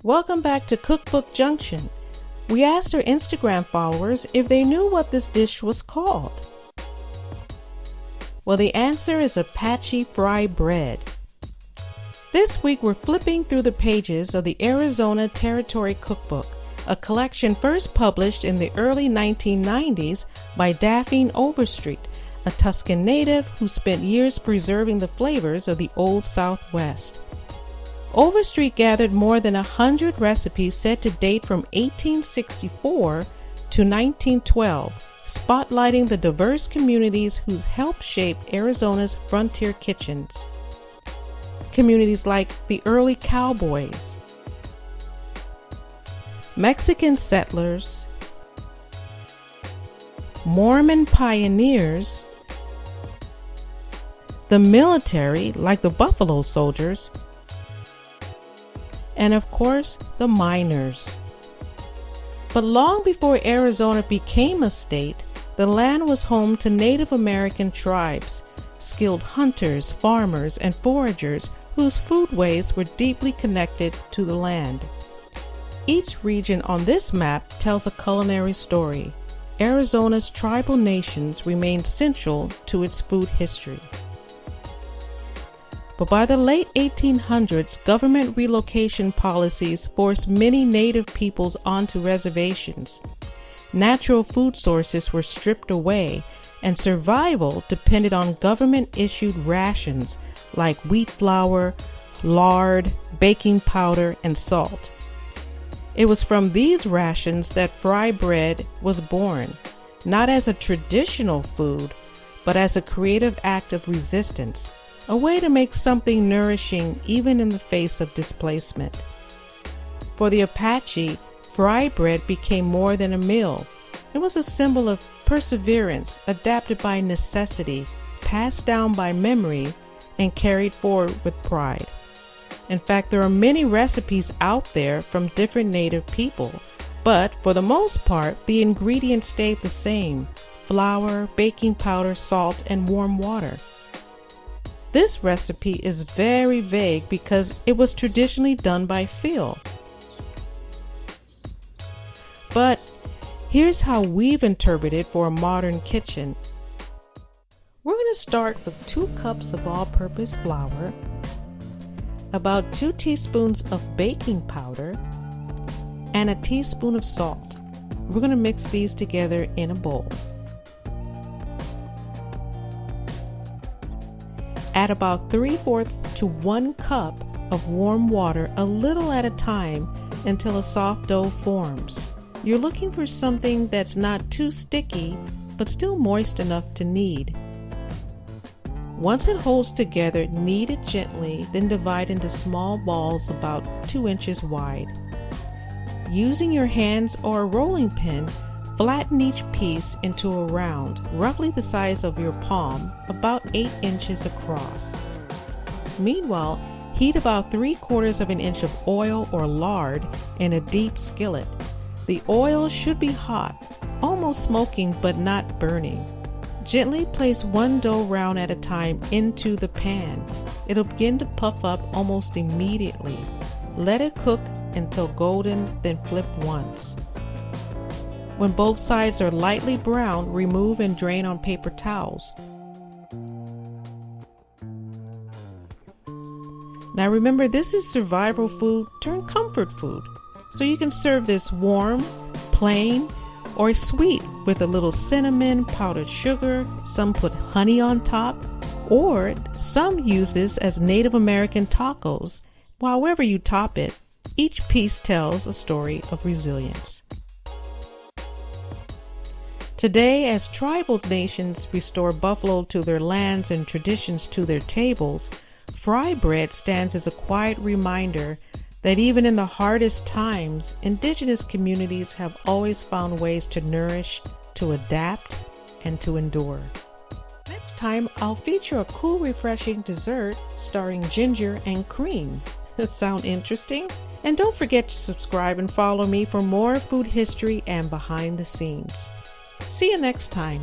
Welcome back to Cookbook Junction. We asked our Instagram followers if they knew what this dish was called. Well, the answer is Apache Fry Bread. This week we're flipping through the pages of the Arizona Territory Cookbook, a collection first published in the early 1990s by Daphne Overstreet, a Tuscan native who spent years preserving the flavors of the Old Southwest. Overstreet gathered more than 100 recipes said to date from 1864 to 1912, spotlighting the diverse communities who helped shape Arizona's frontier kitchens. Communities like the early cowboys, Mexican settlers, Mormon pioneers, the military like the Buffalo Soldiers, and of course, the miners. But long before Arizona became a state, the land was home to Native American tribes, skilled hunters, farmers, and foragers whose foodways were deeply connected to the land. Each region on this map tells a culinary story. Arizona's tribal nations remain central to its food history. But by the late 1800s, government relocation policies forced many native peoples onto reservations. Natural food sources were stripped away, and survival depended on government-issued rations like wheat flour, lard, baking powder, and salt. It was from these rations that fry bread was born, not as a traditional food, but as a creative act of resistance. A way to make something nourishing even in the face of displacement. For the Apache, fry bread became more than a meal. It was a symbol of perseverance, adapted by necessity, passed down by memory, and carried forward with pride. In fact, there are many recipes out there from different native people, but for the most part, the ingredients stayed the same: flour, baking powder, salt, and warm water. This recipe is very vague because it was traditionally done by feel. But here's how we've interpreted for a modern kitchen. We're going to start with 2 cups of all-purpose flour, about 2 teaspoons of baking powder, and a teaspoon of salt. We're going to mix these together in a bowl. Add about 3/4 to 1 cup of warm water a little at a time until a soft dough forms. You're looking for something that's not too sticky but still moist enough to knead. Once it holds together, knead it gently, then divide into small balls about 2 inches wide. Using your hands or a rolling pin, flatten each piece into a round, roughly the size of your palm, about 8 inches across. Meanwhile, heat about 3/4 of an inch of oil or lard in a deep skillet. The oil should be hot, almost smoking but not burning. Gently place 1 dough round at a time into the pan. It'll begin to puff up almost immediately. Let it cook until golden, then flip once. When both sides are lightly brown, remove and drain on paper towels. Now remember, this is survival food turned comfort food. So you can serve this warm, plain, or sweet with a little cinnamon, powdered sugar. Some put honey on top, or some use this as Native American tacos. However you top it, each piece tells a story of resilience. Today, as tribal nations restore buffalo to their lands and traditions to their tables, fry bread stands as a quiet reminder that even in the hardest times, indigenous communities have always found ways to nourish, to adapt, and to endure. Next time, I'll feature a cool, refreshing dessert starring ginger and cream. Sound interesting? And don't forget to subscribe and follow me for more food history and behind the scenes. See you next time.